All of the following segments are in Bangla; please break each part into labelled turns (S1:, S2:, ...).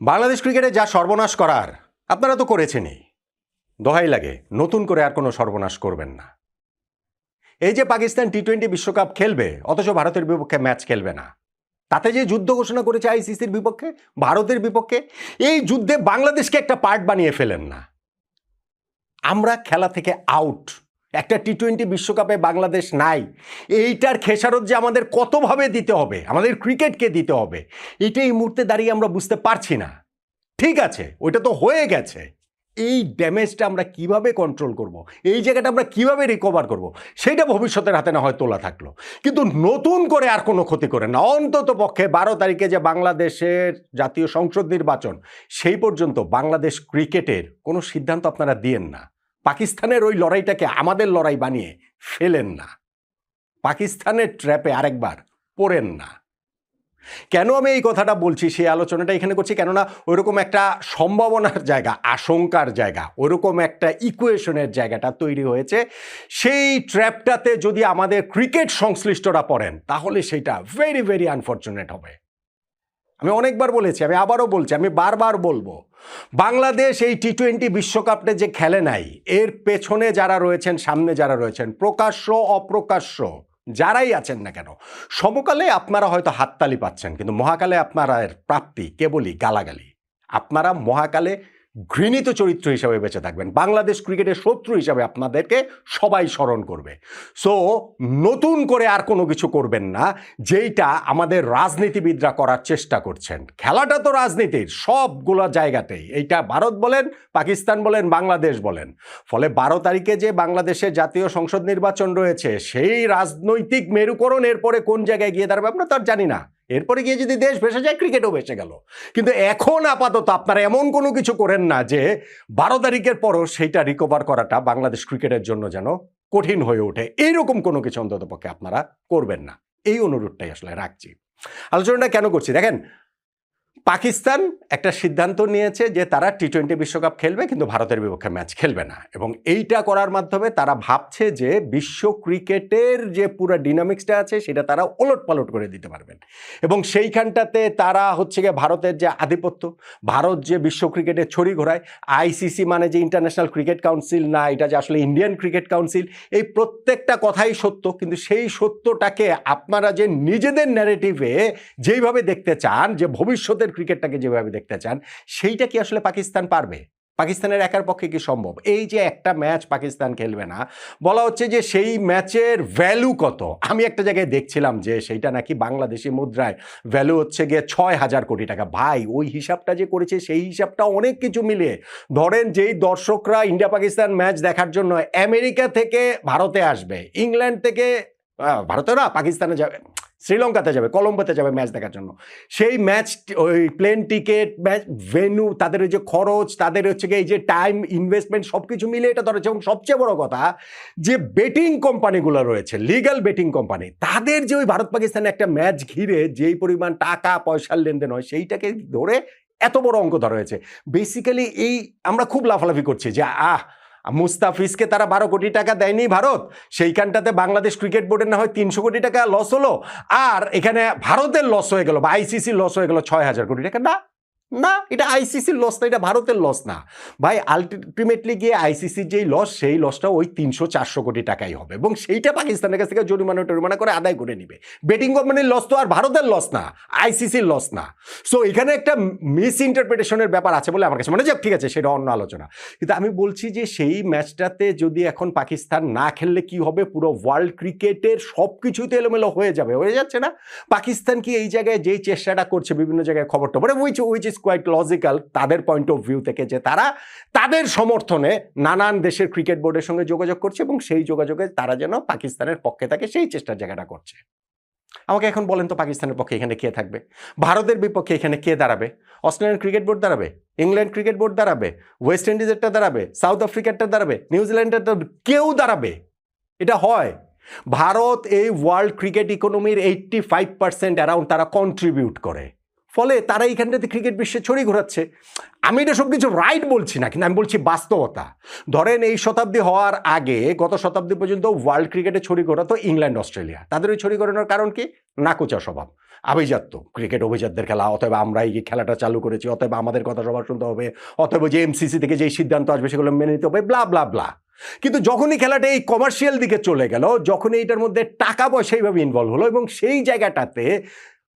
S1: বাংলাদেশ ক্রিকেটে যা সর্বনাশ করার আপনারা তো করেছেনই। দোহাই লাগে নতুন করে আর কোনো সর্বনাশ করবেন না। এই যে পাকিস্তান টি-20 বিশ্বকাপ খেলবে অথচ ভারতের বিপক্ষে ম্যাচ খেলবে না, তাতে যে যুদ্ধ ঘোষণা করেছে আইসিসির বিপক্ষে, ভারতের বিপক্ষে, এই যুদ্ধে বাংলাদেশকে একটা পার্ট বানিয়ে ফেলেন না। আমরা খেলা থেকে আউট, একটা টি-20 বিশ্বকাপে বাংলাদেশ নাই, এইটার খেসারত যে আমাদের কতভাবে দিতে হবে, আমাদের ক্রিকেটকে দিতে হবে, এটা এই মুহূর্তে দাঁড়িয়ে আমরা বুঝতে পারছি না। ঠিক আছে, ওইটা তো হয়ে গেছে, এই ড্যামেজটা আমরা কিভাবে কন্ট্রোল করব, এই জায়গাটা আমরা কিভাবে রিকভার করব, সেটা ভবিষ্যতের হাতে না হয় তোলা থাকলো, কিন্তু নতুন করে আর কোনো ক্ষতি করে না। অন্তত পক্ষে 12 তারিখে যে বাংলাদেশের জাতীয় সংসদ নির্বাচন, সেই পর্যন্ত বাংলাদেশ ক্রিকেটের কোনো সিদ্ধান্ত আপনারা দিয়েন না। পাকিস্তানের ওই লড়াইটাকে আমাদের লড়াই বানিয়ে ফেলেন না, পাকিস্তানের ট্র্যাপে আরেকবার পড়েন না। কেন আমি এই কথাটা বলছি, সেই আলোচনাটা এখানে করছি, কেননা ওইরকম একটা সম্ভাবনার জায়গা, আশঙ্কার জায়গা, ওইরকম একটা ইকুয়েশনের জায়গাটা তৈরি হয়েছে। সেই ট্র্যাপটাতে যদি আমাদের ক্রিকেট সংশ্লিষ্টরা পড়েন, তাহলে সেটা ভেরি ভেরি আনফর্চুনেট হবে। আমি অনেকবার বলেছি, আমি আবারও বলছি, আমি বারবার বলবো, বাংলাদেশ এই টি-20 বিশ্বকাপটা যে খেলে নাই, এর পেছনে যারা রয়েছেন, সামনে যারা রয়েছেন, প্রকাশ্য অপ্রকাশ্য যারাই আছেন না কেন, সমকালে আপনারা হয়তো হাততালি পাচ্ছেন, কিন্তু মহাকালে আপনারা এর প্রাপ্তি কেবলই গালাগালি। আপনারা মহাকালে ঘৃণিত চরিত্র হিসাবে বেঁচে থাকবেন, বাংলাদেশ ক্রিকেটের শত্রু হিসাবে আপনাদেরকে সবাই স্মরণ করবে। সো নতুন করে আর কোনো কিছু করবেন না, যেইটা আমাদের রাজনীতিবিদরা করার চেষ্টা করছেন। খেলাটা তো রাজনীতির সবগুলো জায়গাতেই, এইটা ভারত বলেন, পাকিস্তান বলেন, বাংলাদেশ বলেন। ফলে 12 তারিখে যে বাংলাদেশের জাতীয় সংসদ নির্বাচন রয়েছে, সেই রাজনৈতিক মেরুকরণ এরপরে কোন জায়গায় গিয়ে দাঁড়াবে আমরা তো আর জানি না। এরপরে গিয়ে যদি দেশ ভেসে যায়, ক্রিকেটও ভেসে গেল। কিন্তু এখন আপাতত আপনারা এমন কোনো কিছু করেন না যে 12 তারিখের পরও সেইটা রিকভার করাটা বাংলাদেশ ক্রিকেটের জন্য যেন কঠিন হয়ে ওঠে, এইরকম কোনো কিছু অন্তত পক্ষে আপনারা করবেন না। এই অনুরোধটাই আসলে রাখছি। আলোচনাটা কেন করছি দেখেন, পাকিস্তান একটা সিদ্ধান্ত নিয়েছে যে তারা টি-20 বিশ্বকাপ খেলবে, কিন্তু ভারতের বিপক্ষে ম্যাচ খেলবে না, এবং এইটা করার মাধ্যমে তারা ভাবছে যে বিশ্ব ক্রিকেটের যে পুরো ডিনামিক্সটা আছে সেটা তারা ওলটপালট করে দিতে পারবেন। এবং সেইখানটাতে তারা হচ্ছে গিয়ে ভারতের যে আধিপত্য, ভারত যে বিশ্ব ক্রিকেটের ছড়ি ঘোরায়, আইসিসি মানে যে ইন্টারন্যাশনাল ক্রিকেট কাউন্সিল না, এটা যে আসলে ইন্ডিয়ান ক্রিকেট কাউন্সিল, এই প্রত্যেকটা কথাই সত্য, কিন্তু সেই সত্যটাকে আপনারা যে নিজেদের ন্যারেটিভে যেইভাবে দেখতে চান, যে ভবিষ্যতের ক্রিকেটটাকে যেভাবে দেখতে চান, সেইটা কি আসলে পাকিস্তান পারবে? পাকিস্তানের একার পক্ষে কি সম্ভব? এই যে একটা ম্যাচ পাকিস্তান খেলবে না, বলা হচ্ছে যে সেই ম্যাচের ভ্যালু কত। আমি একটা জায়গায় দেখছিলাম যে সেইটা নাকি বাংলাদেশি মুদ্রায় ভ্যালু হচ্ছে গিয়ে 6,000 কোটি টাকা। ভাই, ওই হিসাবটা যে করেছে, সেই হিসাবটা অনেক কিছু মিলিয়ে, ধরেন যেই দর্শকরা ইন্ডিয়া পাকিস্তান ম্যাচ দেখার জন্য আমেরিকা থেকে ভারতে আসবে, ইংল্যান্ড থেকে ভারতে না, পাকিস্তানে যাবে, শ্রীলঙ্কাতে যাবে, কলম্বোতে যাবে ম্যাচ দেখার জন্য, সেই ম্যাচ, ওই প্লেন টিকিট, ম্যাচ ভেন্যু, তাদের ওই যে খরচ, তাদের হচ্ছে গিয়ে এই যে টাইম ইনভেস্টমেন্ট, সব কিছু মিলে এটা ধরেছে। এবং সবচেয়ে বড় কথা, যে বেটিং কোম্পানিগুলো রয়েছে, লিগ্যাল বেটিং কোম্পানি, তাদের যে ওই ভারত পাকিস্তানে একটা ম্যাচ ঘিরে যেই পরিমাণ টাকা পয়সার লেনদেন হয়, সেইটাকে ধরে এত বড় অঙ্ক ধরা হয়েছে। বেসিক্যালি এই আমরা খুব লাফালাফি করছি যে মুস্তাফিজকে তারা 12 কোটি টাকা দেয়নি ভারত, সেইখানটাতে বাংলাদেশ ক্রিকেট বোর্ডের না হয় 300 কোটি টাকা লস হলো, আর এখানে ভারতের লস হয়ে গেল বা আইসিসির লস হয়ে গেল 6,000 কোটি টাকা। না না, এটা আইসিসির লস না, এটা ভারতের লস না ভাই। আলটিমেটলি গিয়ে আইসিসির যেই লস, সেই লসটা ওই 300-400 কোটি টাকাই হবে, এবং সেইটা পাকিস্তানের কাছ থেকে জরিমানা করে আদায় করে নিবে। বেটিং কোম্পানির লস তো আর ভারতের লস না, আইসিসির লস না। সো এখানে একটা মিস ইন্টারপ্রিটেশনের ব্যাপার আছে বলে আমার কাছে মনে হয়। ঠিক আছে, সেটা অন্য আলোচনা। কিন্তু আমি বলছি যে সেই ম্যাচটাতে যদি এখন পাকিস্তান না খেললে কি হবে, পুরো ওয়ার্ল্ড ক্রিকেটের সব কিছুতে এলোমেলো হয়ে যাচ্ছে না? পাকিস্তান কি এই জায়গায় যেই চেষ্টাটা করছে, বিভিন্ন জায়গায় খবর টবর, উইচ ইজ কোয়াইট লজিক্যাল তাদের পয়েন্ট অফ ভিউ থেকে, যে তারা তাদের সমর্থনে নানান দেশের ক্রিকেট বোর্ডের সঙ্গে যোগাযোগ করছে, এবং সেই যোগাযোগে তারা যেন পাকিস্তানের পক্ষে থাকে, সেই চেষ্টার জায়গাটা করছে। আমাকে এখন বলেন তো, পাকিস্তানের পক্ষে এখানে কে থাকবে? ভারতের বিপক্ষে এখানে কে দাঁড়াবে? অস্ট্রেলিয়ান ক্রিকেট বোর্ড দাঁড়াবে, ইংল্যান্ড ক্রিকেট বোর্ড দাঁড়াবে, ওয়েস্ট ইন্ডিজেরটা দাঁড়াবে, সাউথ আফ্রিকারটা দাঁড়াবে, নিউজিল্যান্ডের কেউ দাঁড়াবে? এটা হয়? ভারত এই ওয়ার্ল্ড ক্রিকেট ইকোনমির 85% অ্যারাউন্ড তারা কন্ট্রিবিউট করে, ফলে তারা এইখানটাতে ক্রিকেট বিশ্বে ছড়ি ঘোরাচ্ছে। আমি এটা সব কিছু রাইট বলছি না, কিন্তু আমি বলছি বাস্তবতা। ধরেন এই শতাব্দী হওয়ার আগে, গত শতাব্দী পর্যন্ত ওয়ার্ল্ড ক্রিকেটে ছড়ি ঘোরাতো ইংল্যান্ড, অস্ট্রেলিয়া। তাদের ওই ছড়ি ঘোরানোর কারণ কি? নাকুচা স্বভাব। আভিজাত্য, ক্রিকেট অভিজাতদের খেলা, অতএব আমরা এই খেলাটা চালু করেছি, অতএব আমাদের কথা সবার শুনতে হবে, অতএব যে এমসিসি থেকে যেই সিদ্ধান্ত আসবে সেগুলো মেনে নিতে হবে, ব্লা ব্লা ব্লা। কিন্তু যখনই খেলাটা এই কমার্শিয়াল দিকে চলে গেল, যখনই এইটার মধ্যে টাকা পয়সা এইভাবে ইনভলভ হলো, এবং সেই জায়গাটাতে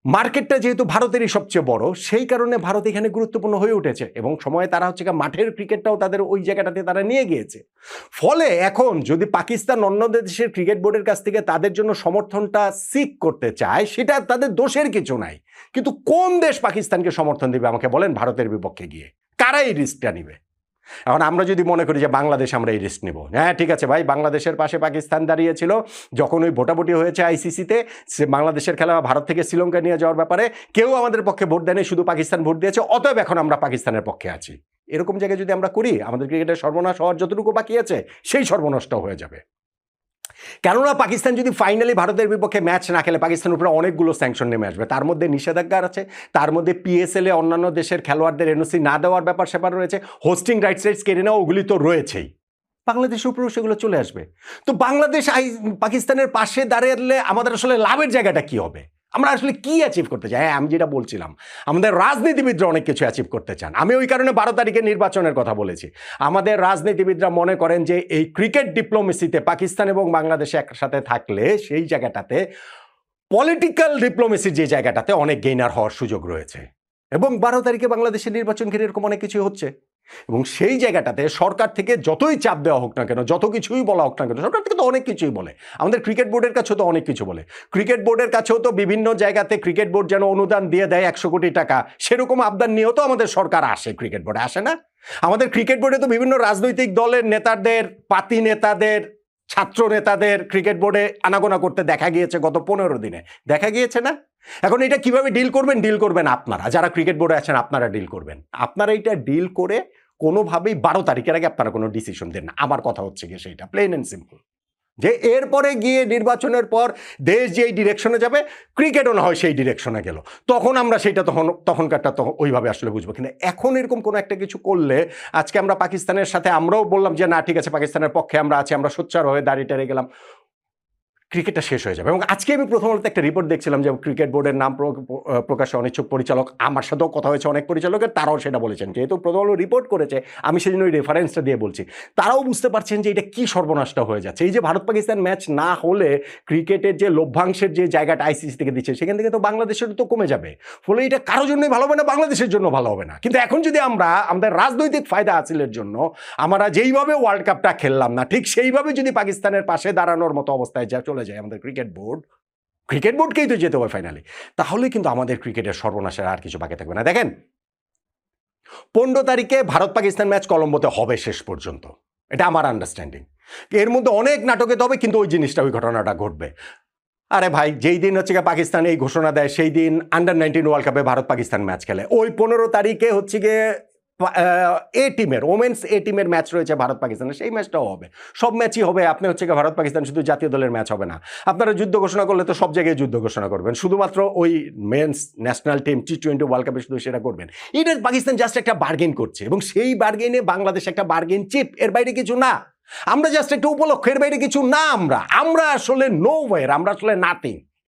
S1: মার্কেটটা যেহেতু ভারতেরই সবচেয়ে বড়, সেই কারণে ভারত এখানে গুরুত্বপূর্ণ হয়ে উঠেছে, এবং সময়ে তারা হচ্ছে মাঠের ক্রিকেটটাও তাদের ওই জায়গাটাতে তারা নিয়ে গিয়েছে। ফলে এখন যদি পাকিস্তান অন্য দেশের ক্রিকেট বোর্ডের কাছ থেকে তাদের জন্য সমর্থনটা সিক করতে চায়, সেটা তাদের দোষের কিছু নাই। কিন্তু কোন দেশ পাকিস্তানকে সমর্থন দিবে আমাকে বলেন ভারতের বিপক্ষে গিয়ে? কারা এই রিস্কটা নিবে? এখন আমরা যদি মনে করি যে বাংলাদেশ আমরা এই রিস্ক নেব, হ্যাঁ ঠিক আছে ভাই, বাংলাদেশের পাশে পাকিস্তান দাঁড়িয়েছিল যখন ওই ভোটাভুটি হয়েছে আইসিসিতে, সে বাংলাদেশের খেলা ভারত থেকে শ্রীলঙ্কা নিয়ে যাওয়ার ব্যাপারে কেউ আমাদের পক্ষে ভোট দেয়নি, শুধু পাকিস্তান ভোট দিয়েছে, অতএব এখন আমরা পাকিস্তানের পক্ষে আছি। এরকম জায়গায় যদি আমরা করি, আমাদের ক্রিকেটের সর্বনাশ হওয়ার যতটুকু বাকি আছে সেই সর্বনাশটাও হয়ে যাবে। কেননা পাকিস্তান যদি ফাইনালি ভারতের বিপক্ষে ম্যাচ না খেলে, পাকিস্তানের উপরে অনেকগুলো স্যাংশন নেমে আসবে, তার মধ্যে নিষেধাজ্ঞা আছে, তার মধ্যে পিএসএল এ অন্যান্য দেশের খেলোয়াড়দের এনওসি না দেওয়ার ব্যাপার স্যাপার রয়েছে, হোস্টিং রাইটস কেড়ে নেওয়া, ওগুলি তো রয়েছেই, বাংলাদেশের উপরেও সেগুলো চলে আসবে। তো বাংলাদেশ পাকিস্তানের পাশে দাঁড়ালে আমাদের আসলে লাভের জায়গাটা কি হবে? আমরা আসলে কি অ্যাচিভ করতে চাই? হ্যাঁ, আমি যেটা বলছিলাম, আমাদের রাজনীতিবিদরা অনেক কিছু অ্যাচিভ করতে চান। আমি ওই কারণে 12 তারিখে নির্বাচনের কথা বলেছি। আমাদের রাজনীতিবিদরা মনে করেন যে এই ক্রিকেট ডিপ্লোমেসিতে পাকিস্তান এবং বাংলাদেশে একসাথে থাকলে সেই জায়গাটাতে পলিটিক্যাল ডিপ্লোমেসির যে জায়গাটাতে অনেক গেইনার হওয়ার সুযোগ রয়েছে, এবং 12 তারিখে বাংলাদেশের নির্বাচন ঘিরে এরকম অনেক কিছু হচ্ছে, এবং সেই জায়গাটাতে সরকার থেকে যতই চাপ দেওয়া হোক না কেন, যত কিছুই বলা হোক না কেন, সরকার থেকে তো অনেক কিছুই বলে, আমাদের ক্রিকেট বোর্ডের কাছেও তো অনেক কিছু বলে। ক্রিকেট বোর্ডের কাছেও তো বিভিন্ন জায়গাতে ক্রিকেট বোর্ড যেন অনুদান দিয়ে দেয় 100 কোটি টাকা, সেরকম আবদার নিয়েও তো আমাদের সরকার আসে, ক্রিকেট বোর্ডে আসে না? আমাদের ক্রিকেট বোর্ডে তো বিভিন্ন রাজনৈতিক দলের নেতাদের, পাতি নেতাদের, ছাত্র নেতাদের ক্রিকেট বোর্ডে আনাগোনা করতে দেখা গিয়েছে গত 15 দিনে, দেখা গিয়েছে না? এখন এটা কিভাবে ডিল করবেন আপনারা যারা ক্রিকেট বোর্ডে আছেন, আপনারা ডিল করবেন। আপনারা এটা ডিল করে কোনোভাবেই 12 তারিখের আগে আপনারা কোনো ডিসিশন দেন না। আমার কথা হচ্ছে গিয়ে সেইটা, প্লেন অ্যান্ড সিম্পল, যে এরপরে গিয়ে নির্বাচনের পর দেশ যেই ডিরেকশনে যাবে, ক্রিকেটও না হয় সেই ডিরেকশনে গেল, তখন আমরা সেইটা তখনকারটা ওইভাবে আসলে বুঝবো। কিন্তু এখন এরকম কোনো একটা কিছু করলে, আজকে আমরা পাকিস্তানের সাথে আমরাও বললাম যে না ঠিক আছে, পাকিস্তানের পক্ষে আমরা আছি, আমরা সোচ্চার হয়ে দাঁড়িয়ে টেরে গেলাম, ক্রিকেটটা শেষ হয়ে যাবে। এবং আজকে আমি প্রথম আলোতে একটা রিপোর্ট দেখছিলাম যে ক্রিকেট বোর্ডের নাম প্রকাশে অনিচ্ছুক পরিচালক, আমার সাথেও কথা হয়েছে অনেক পরিচালকের, তারাও সেটা বলেছেন, যেহেতু প্রথম আলো রিপোর্ট করেছে আমি সেই জন্য ওই রেফারেন্সটা দিয়ে বলছি, তারাও বুঝতে পারছেন যে এটা কি সর্বনাশটা হয়ে যাচ্ছে। এই যে ভারত পাকিস্তান ম্যাচ না হলে ক্রিকেটের যে লভ্যাংশের যে জায়গাটা আইসিসি থেকে দিচ্ছে, সেখান থেকে তো বাংলাদেশের তো কমে যাবে, ফলে এটা কারোর জন্যই ভালো হবে না, বাংলাদেশের জন্য ভালো হবে না। কিন্তু এখন যদি আমরা আমাদের রাজনৈতিক ফায়দা হাসিলের জন্য আমরা যেইভাবে ওয়ার্ল্ড কাপটা খেললাম না, ঠিক সেইভাবে যদি পাকিস্তানের পাশে দাঁড়ানোর মতো অবস্থায় চলে যায় আমাদের ক্রিকেট বোর্ডকেই তো যেতে হবে ফাইনালি, তাহলে কিন্তু আমাদের ক্রিকেটের সর্বনাশের আর কিছু বাকি থাকবে না। দেখেন, 15 তারিখে ভারত পাকিস্তান ম্যাচ কলম্বোতে হবে শেষ পর্যন্ত, এটা আমার আন্ডারস্ট্যান্ডিং। এর মধ্যে অনেক নাটকে তবে কিন্তু ওই জিনিসটা, ওই ঘটনাটা ঘটবে। আরে ভাই, যেই দিন হচ্ছে গিয়ে পাকিস্তান এই ঘোষণা দেয়, সেই দিন আন্ডার-19 ওয়ার্ল্ড কাপে ভারত পাকিস্তান ম্যাচ খেলে। ওই 15 তারিখে হচ্ছে গিয়ে এ টিমের, ওমেন্স এ টিমের ম্যাচ রয়েছে ভারত পাকিস্তানের, সেই ম্যাচটাও হবে। সব ম্যাচই হবে। আপনি হচ্ছে গিয়ে ভারত পাকিস্তান শুধু জাতীয় দলের ম্যাচ হবে না, আপনারা যুদ্ধ ঘোষণা করলে তো সব জায়গায় যুদ্ধ ঘোষণা করবেন, শুধুমাত্র ওই men's national team T20 world কাপে শুধু সেটা করবেন। এটা পাকিস্তান জাস্ট একটা বার্গেন করছে, এবং সেই বার্গেনে বাংলাদেশ একটা বার্গেন চিপ, এর বাইরে কিছু না। আমরা জাস্ট একটা উপলক্ষ, এর বাইরে কিছু না। আমরা আসলে নো ওয়ের, আমরা আসলে নাথিং।